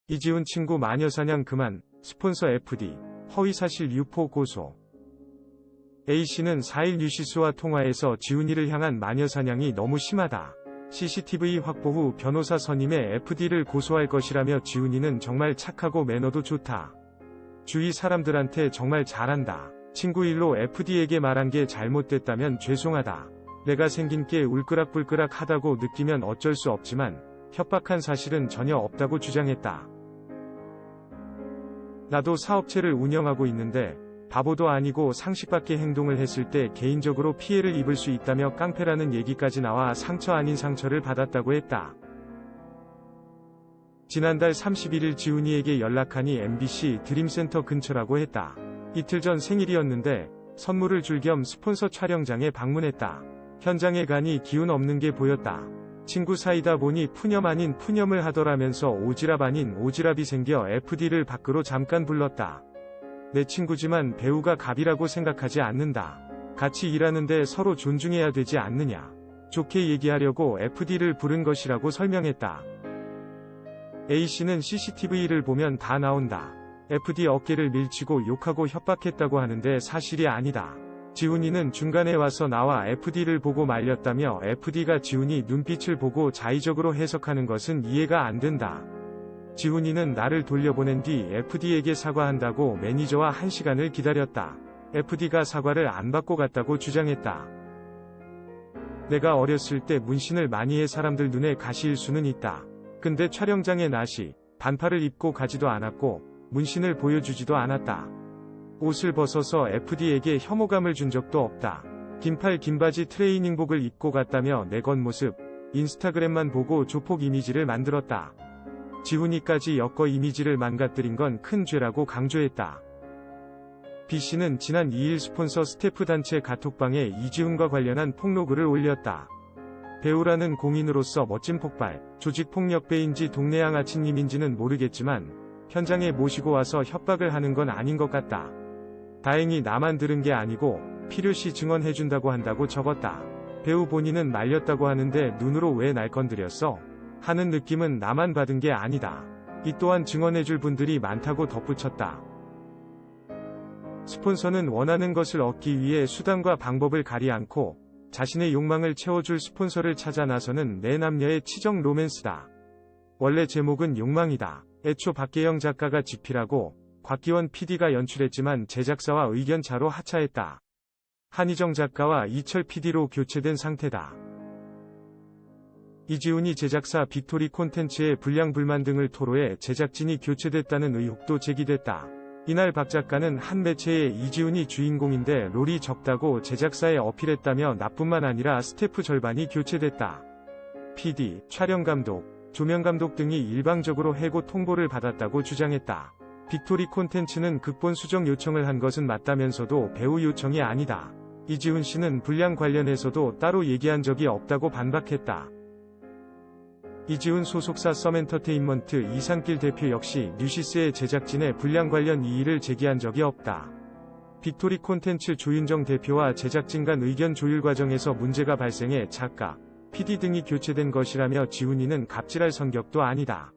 이지훈 친구 마녀사냥 그만, 스폰서 FD, 허위사실 유포 고소. A씨는 4일 뉴시스와 통화에서 지훈이를 향한 마녀사냥이 너무 심하다. CCTV 확보 후 변호사 선임의 FD를 고소할 것이라며 지훈이는 정말 착하고 매너도 좋다. 주위 사람들한테 정말 잘한다. 친구 일로 FD에게 말한 게 잘못됐다면 죄송하다. 내가 생긴 게 울끄락불끄락 하다고 느끼면 어쩔 수 없지만 협박한 사실은 전혀 없다고 주장했다. 나도 사업체를 운영하고 있는데 바보도 아니고 상식 밖의 행동을 했을 때 개인적으로 피해를 입을 수 있다며 깡패라는 얘기까지 나와 상처 아닌 상처를 받았다고 했다. 지난달 31일 지훈이에게 연락하니 MBC 드림센터 근처라고 했다. 이틀 전 생일이었는데 선물을 줄 겸 스폰서 촬영장에 방문했다. 현장에 가니 기운 없는 게 보였다. 친구 사이다 보니 푸념 아닌 푸념을 하더라면서 오지랖 아닌 오지랖이 생겨 FD를 밖으로 잠깐 불렀다. 내 친구지만 배우가 갑이라고 생각하지 않는다. 같이 일하는데 서로 존중해야 되지 않느냐. 좋게 얘기하려고 FD를 부른 것이라고 설명했다. A씨는 CCTV를 보면 다 나온다. FD 어깨를 밀치고 욕하고 협박했다고 하는데 사실이 아니다. 지훈이는 중간에 와서 나와 FD를 보고 말렸다며 FD가 지훈이 눈빛을 보고 자의적으로 해석하는 것은 이해가 안 된다. 지훈이는 나를 돌려보낸 뒤 FD에게 사과한다고 매니저와 1시간을 기다렸다. FD가 사과를 안 받고 갔다고 주장했다. 내가 어렸을 때 문신을 많이 해 사람들 눈에 가시일 수는 있다. 근데 촬영장에 나시, 반팔을 입고 가지도 않았고 문신을 보여주지도 않았다. 옷을 벗어서 FD에게 혐오감을 준 적도 없다. 긴팔 긴바지 트레이닝복을 입고 갔다며 내 겉모습, 인스타그램만 보고 조폭 이미지를 만들었다. 지훈이까지 엮어 이미지를 망가뜨린 건 큰 죄라고 강조했다. B씨는 지난 2일 스폰서 스태프 단체 카톡방에 이지훈과 관련한 폭로글을 올렸다. 배우라는 공인으로서 멋진 폭발, 조직폭력배인지 동네 양아치님인지는 모르겠지만 현장에 모시고 와서 협박을 하는 건 아닌 것 같다. 다행히 나만 들은 게 아니고 필요시 증언해준다고 한다고 적었다. 배우 본인은 말렸다고 하는데 눈으로 왜 날 건드렸어? 하는 느낌은 나만 받은 게 아니다. 이 또한 증언해줄 분들이 많다고 덧붙였다. 스폰서는 원하는 것을 얻기 위해 수단과 방법을 가리 않고 자신의 욕망을 채워줄 스폰서를 찾아 나서는 내 남녀의 치정 로맨스다. 원래 제목은 욕망이다. 애초 박계영 작가가 집필하고 곽기원 PD가 연출했지만 제작사와 의견차로 하차했다. 한희정 작가와 이철 PD로 교체된 상태다. 이지훈이 제작사 빅토리 콘텐츠의 불량불만 등을 토로해 제작진이 교체됐다는 의혹도 제기됐다. 이날 박 작가는 한 매체에 이지훈이 주인공인데 롤이 적다고 제작사에 어필했다며 나뿐만 아니라 스태프 절반이 교체됐다. PD, 촬영감독, 조명감독 등이 일방적으로 해고 통보를 받았다고 주장했다. 빅토리 콘텐츠는 극본 수정 요청을 한 것은 맞다면서도 배우 요청이 아니다. 이지훈 씨는 불량 관련해서도 따로 얘기한 적이 없다고 반박했다. 이지훈 소속사 썸엔터테인먼트 이상길 대표 역시 뉴시스의 제작진의 불량 관련 이의를 제기한 적이 없다. 빅토리 콘텐츠 조윤정 대표와 제작진 간 의견 조율 과정에서 문제가 발생해 작가, PD 등이 교체된 것이라며 지훈이는 갑질할 성격도 아니다.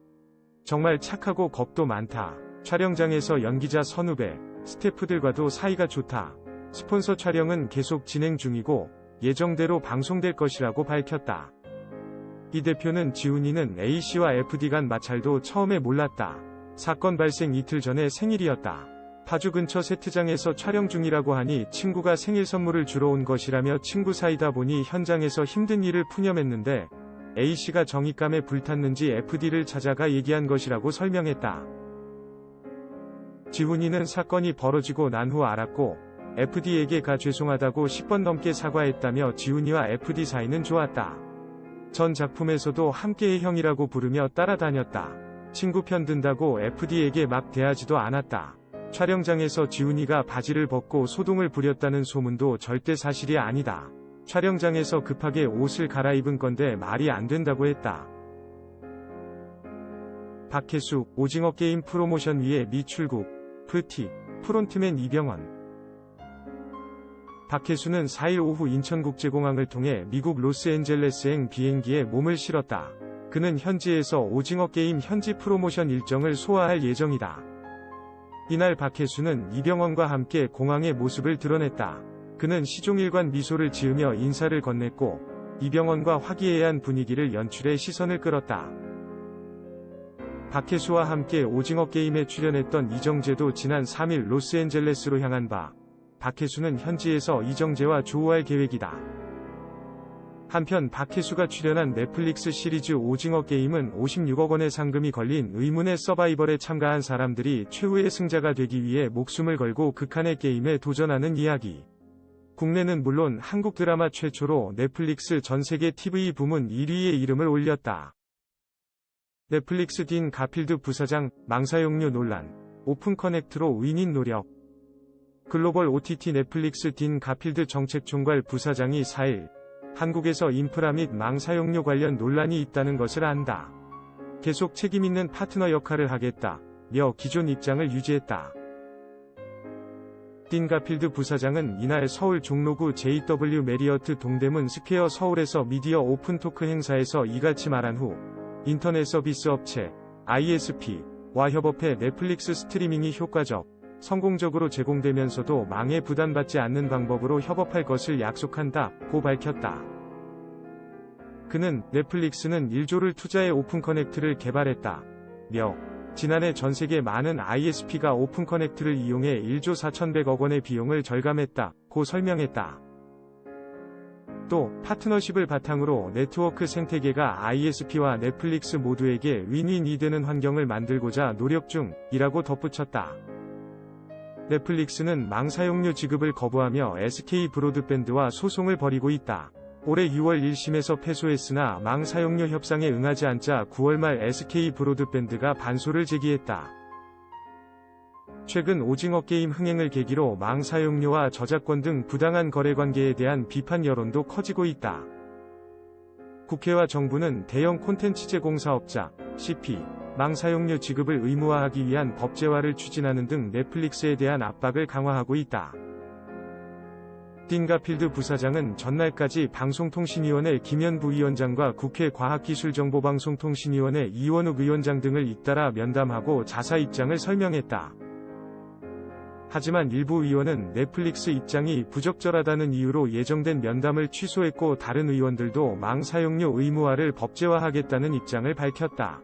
정말 착하고 겁도 많다. 촬영장에서 연기자 선후배, 스태프들과도 사이가 좋다. 스폰서 촬영은 계속 진행 중이고 예정대로 방송될 것이라고 밝혔다. 이 대표는 지훈이는 A씨와 FD 간 마찰도 처음에 몰랐다. 사건 발생 이틀 전에 생일이었다. 파주 근처 세트장에서 촬영 중이라고 하니 친구가 생일 선물을 주러 온 것이라며 친구 사이다 보니 현장에서 힘든 일을 푸념했는데 A씨가 정의감에 불탔는지 FD를 찾아가 얘기한 것이라고 설명했다. 지훈이는 사건이 벌어지고 난 후 알았고 FD에게 가 죄송하다고 10번 넘게 사과했다며 지훈이와 FD 사이는 좋았다. 전 작품에서도 함께의 형이라고 부르며 따라다녔다. 친구 편 든다고 FD에게 막 대하지도 않았다. 촬영장에서 지훈이가 바지를 벗고 소동을 부렸다는 소문도 절대 사실이 아니다. 촬영장에서 급하게 옷을 갈아입은 건데 말이 안 된다고 했다. 박혜수, 오징어 게임 프로모션 위에 미출국, 프티, 프론트맨 이병헌. 박혜수는 4일 오후 인천국제공항을 통해 미국 로스앤젤레스행 비행기에 몸을 실었다. 그는 현지에서 오징어 게임 현지 프로모션 일정을 소화할 예정이다. 이날 박혜수는 이병헌과 함께 공항의 모습을 드러냈다. 그는 시종일관 미소를 지으며 인사를 건넸고 이병헌과 화기애애한 분위기를 연출해 시선을 끌었다. 박혜수와 함께 오징어 게임에 출연했던 이정재도 지난 3일 로스앤젤레스로 향한 바 박혜수는 현지에서 이정재와 조우할 계획이다. 한편 박혜수가 출연한 넷플릭스 시리즈 오징어 게임은 56억 원의 상금이 걸린 의문의 서바이벌에 참가한 사람들이 최후의 승자가 되기 위해 목숨을 걸고 극한의 게임에 도전하는 이야기. 국내는 물론 한국 드라마 최초로 넷플릭스 전세계 TV 부문 1위에 이름을 올렸다. 넷플릭스 딘 가필드 부사장, 망사용료 논란, 오픈 커넥트로 윈윈 노력. 글로벌 OTT 넷플릭스 딘 가필드 정책총괄 부사장이 4일 한국에서 인프라 및 망사용료 관련 논란이 있다는 것을 안다. 계속 책임있는 파트너 역할을 하겠다며 기존 입장을 유지했다. 딘 가필드 부사장은 이날 서울 종로구 JW 메리어트 동대문 스퀘어 서울에서 미디어 오픈 토크 행사에서 이같이 말한 후 인터넷 서비스 업체 ISP와 협업해 넷플릭스 스트리밍이 효과적, 성공적으로 제공되면서도 망해 부담받지 않는 방법으로 협업할 것을 약속한다고 밝혔다. 그는 넷플릭스는 1조를 투자해 오픈 커넥트를 개발했다며 지난해 전세계 많은 ISP가 오픈 커넥트를 이용해 1조 4,100억 원의 비용을 절감했다고 설명했다. 또 파트너십을 바탕으로 네트워크 생태계가 ISP와 넷플릭스 모두에게 윈윈이 되는 환경을 만들고자 노력 중이라고 덧붙였다. 넷플릭스는 망사용료 지급을 거부하며 SK 브로드밴드와 소송을 벌이고 있다. 올해 6월 1심에서 패소했으나 망사용료 협상에 응하지 않자 9월 말 SK 브로드밴드가 반소를 제기했다. 최근 오징어 게임 흥행을 계기로 망사용료와 저작권 등 부당한 거래관계에 대한 비판 여론도 커지고 있다. 국회와 정부는 대형 콘텐츠 제공사업자, CP, 망사용료 지급을 의무화하기 위한 법제화를 추진하는 등 넷플릭스에 대한 압박을 강화하고 있다. 딘 가필드 부사장은 전날까지 방송통신위원회 김현 부위원장과 국회 과학기술정보방송통신위원회 이원욱 위원장 등을 잇따라 면담하고 자사 입장을 설명했다. 하지만 일부 의원은 넷플릭스 입장이 부적절하다는 이유로 예정된 면담을 취소했고 다른 의원들도 망사용료 의무화를 법제화하겠다는 입장을 밝혔다.